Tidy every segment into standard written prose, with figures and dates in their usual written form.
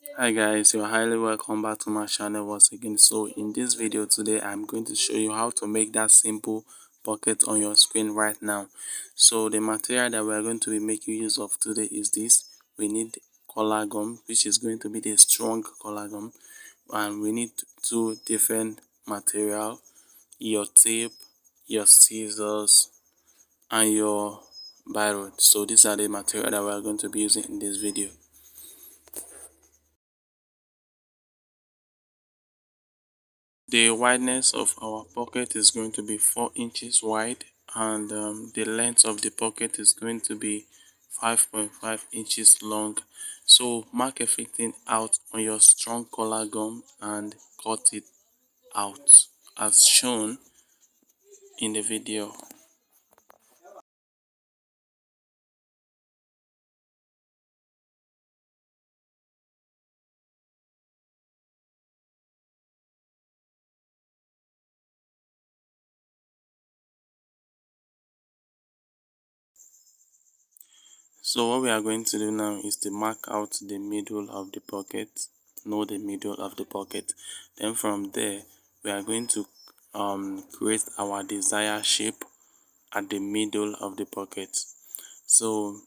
Hi guys, you're highly welcome back to my channel once again. So in this video today, I'm going to show you how to make that simple pocket on your screen right now. So the material that we're going to be making use of today is this. We need color gum, which is going to be the strong color gum, and we need two different material: your tape, your scissors, and your biro. So these are the material that we're going to be using in this video. The wideness of our pocket is going to be 4 inches wide, and the length of the pocket is going to be 5.5 inches long. So mark everything out on your strong color gum and cut it out as shown in the video. So what we are going to do now is to mark out the middle of the pocket, know the middle of the pocket. Then from there, we are going to create our desired shape at the middle of the pocket. So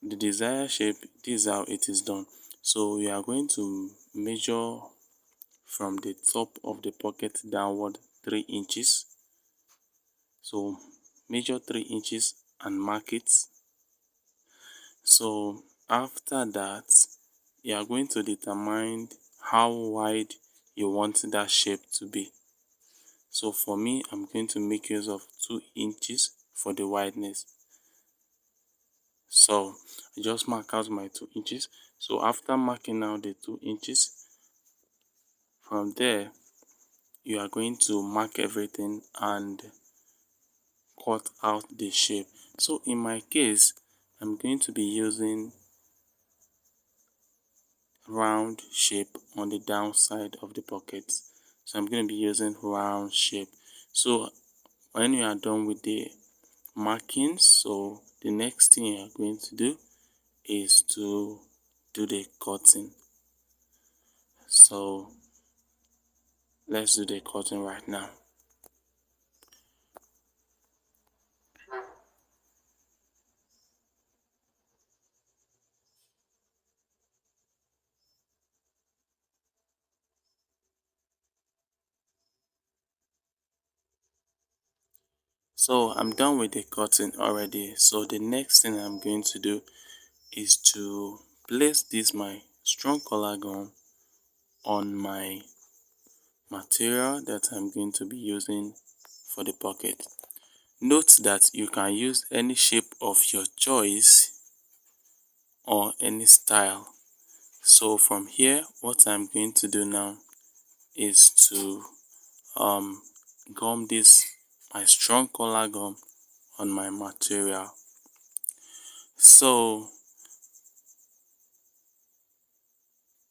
the desired shape, this is how it is done. So we are going to measure from the top of the pocket downward 3 inches. So measure 3 inches and mark it. So after that, you are going to determine how wide you want that shape to be. So for me, I'm going to make use of 2 inches for the wideness. So I just mark out my 2 inches. So after marking out the 2 inches, from there you are going to mark everything and cut out the shape. So in my case, I'm going to be using round shape on the downside of the pocket. So I'm going to be using round shape. So when you are done with the markings, so the next thing you are going to do is to do the cutting. So let's do the cutting right now. So I'm done with the cutting already. So the next thing I'm going to do is to place this my strong color gun on my material that I'm going to be using for the pocket. Note that you can use any shape of your choice or any style. So from here, what I'm going to do now is to um, gum this my strong color gum on my material. So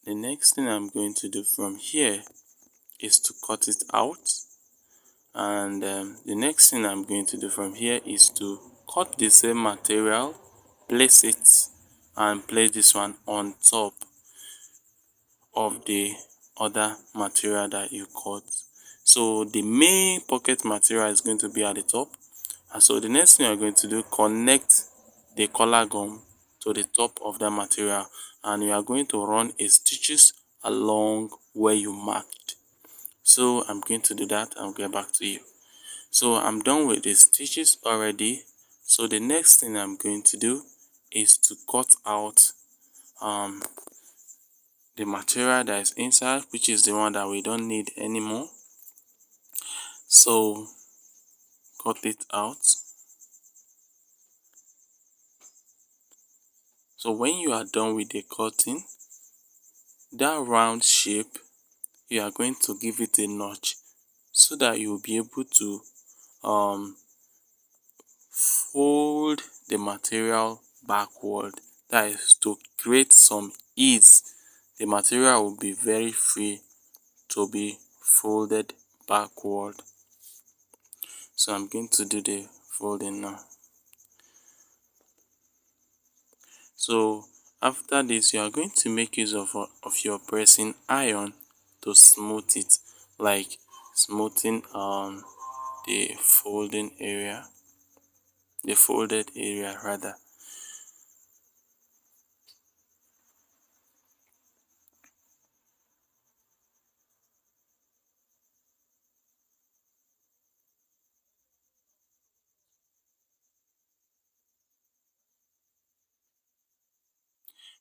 the next thing I'm going to do from here is to cut it out, and the next thing I'm going to do from here is to cut the same material, place it, and place this one on top of the other material that you cut. So the main pocket material is going to be at the top, and so the next thing you're going to do, connect the color gum to the top of that material, and you are going to run a stitches along where you marked. So I'm going to do that. I'll get back to you. So I'm done with the stitches already. So the next thing I'm going to do is to cut out the material that is inside, which is the one that we don't need anymore. So cut it out. So when you are done with the cutting, that round shape, you are going to give it a notch so that you will be able to fold the material backward. That is to create some ease. The material will be very free to be folded backward. So I'm going to do the folding now. So After this, you are going to make use of your pressing iron to smooth it, like smoothing the folding area, the folded area rather.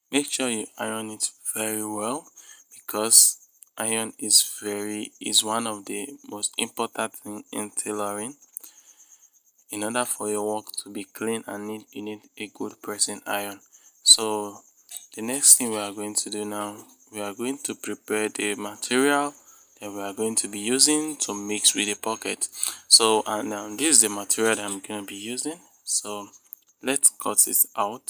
Make sure you iron it very well, because iron is one of the most important thing in tailoring. In order for your work to be clean and neat, you need a good pressing iron. So the next thing we are going to do now, we are going to prepare the material that we are going to be using to mix with the pocket. So and this is the material that I'm going to be using. So let's cut it out.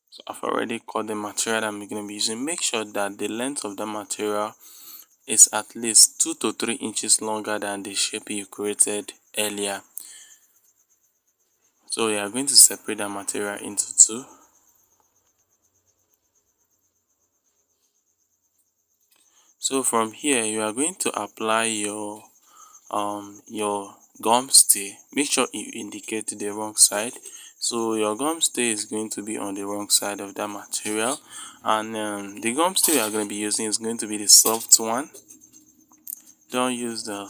So I've already cut the material that I'm going to be using. Make sure that the length of the material is at least 2 to 3 inches longer than the shape you created earlier. So we are going to separate the material into two. So from here, you are going to apply your gum stay. Make sure you indicate the wrong side. So your gum stay is going to be on the wrong side of that material, and the gum stay we are going to be using is going to be the soft one. Don't use the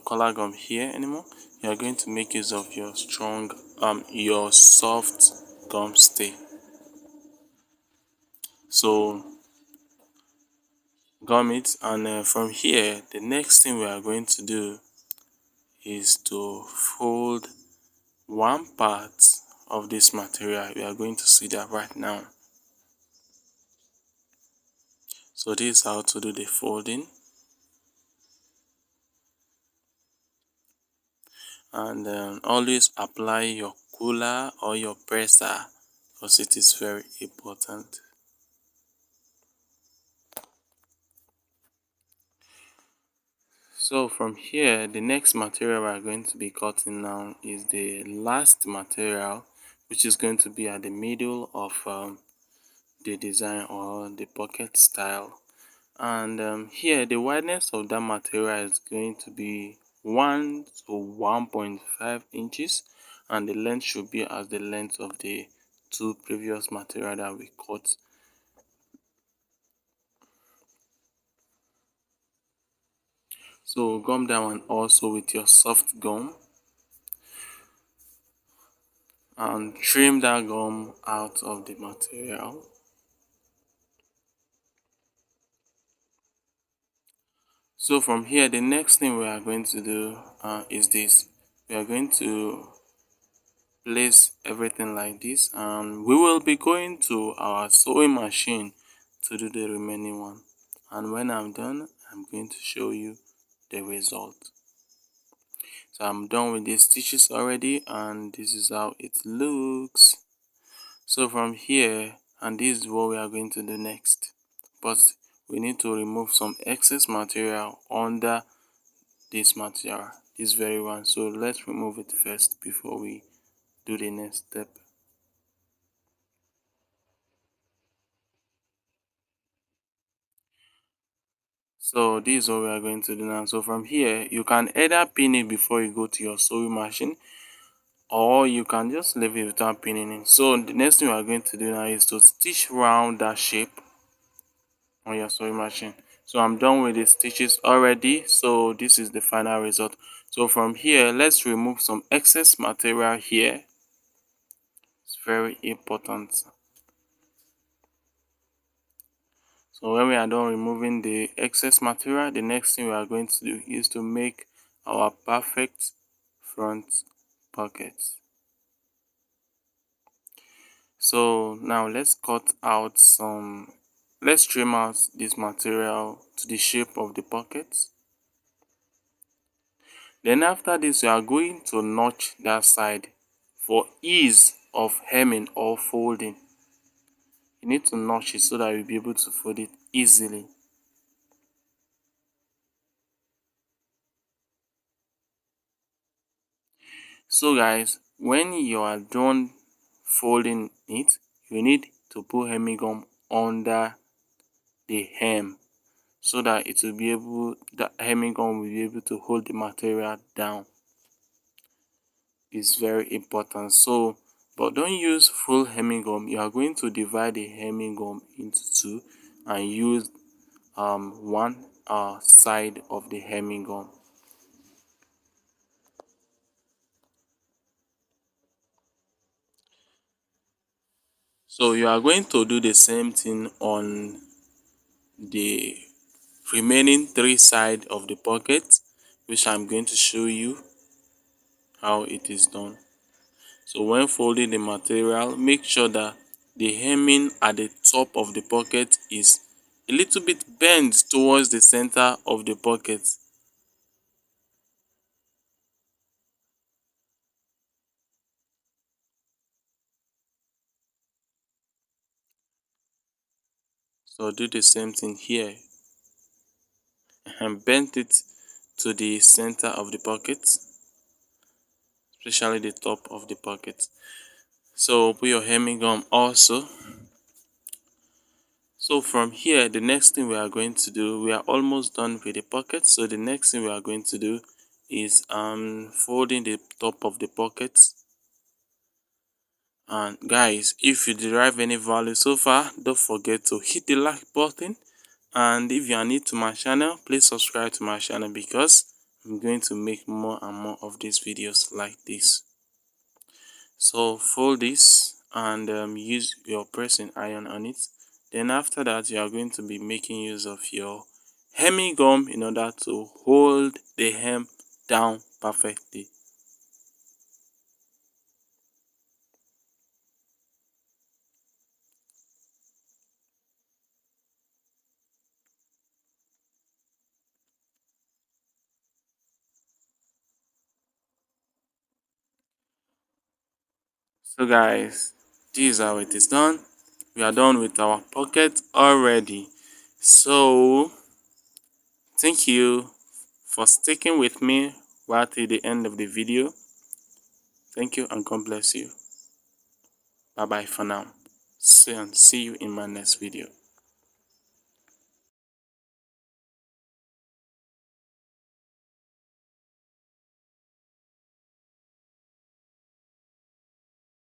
color gum here anymore. You are going to make use of your strong your soft gum stay. So gum it, and from here the next thing we are going to do is to fold one part of this material. We are going to see that right now. So this is how to do the folding, and always apply your cooler or your presser, because it is very important. So from here, the next material we are going to be cutting now is the last material, which is going to be at the middle of the design or the pocket style. And here the wideness of that material is going to be 1 to 1.5 inches, and the length should be as the length of the two previous material that we cut. So gum that one also with your soft gum, and trim that gum out of the material. So from here, the next thing we are going to do is this. We are going to place everything like this, and we will be going to our sewing machine to do the remaining one. And when I'm done, I'm going to show you the result. So I'm done with these stitches already, and this is how it looks. So from here, and this is what we are going to do next, but we need to remove some excess material under this material, this very one. So let's remove it first before we do the next step. So this is what we are going to do now. So from here, you can either pin it before you go to your sewing machine, or you can just leave it without pinning it. So the next thing we are going to do now is to stitch around that shape on your sewing machine. So I'm done with the stitches already. So this is the final result. So from here, let's remove some excess material here. It's very important. So when we are done removing the excess material, the next thing we are going to do is to make our perfect front pocket. So now let's let's trim out this material to the shape of the pocket. Then after this, we are going to notch that side for ease of hemming or folding. You need to notch it so that you'll be able to fold it easily. So guys, when you are done folding it, you need to put hemming gum under the hem so that it will be able, the hemming gum will be able to hold the material down. It's very important. So, but don't use full hemming gum. You are going to divide the hemming gum into two and use one side of the hemming gum. So you are going to do the same thing on the remaining three sides of the pocket, which I'm going to show you how it is done. So when folding the material, make sure that the hemming at the top of the pocket is a little bit bent towards the center of the pocket. So do the same thing here and bend it to the center of the pocket, especially the top of the pocket. So put your hemming gum also. So from here, the next thing we are going to do, we are almost done with the pocket. So the next thing we are going to do is folding the top of the pocket. And guys, if you derive any value so far, don't forget to hit the like button. And if you are new to my channel, please subscribe to my channel because I'm going to make more and more of these videos like this. So fold this and use your pressing iron on it. Then after that, you are going to be making use of your hemming gum in order to hold the hem down perfectly. So guys, this is how it is done. We are done with our pocket already. So thank you for sticking with me right till the end of the video. Thank you and God bless you. Bye bye for now. See you in my next video.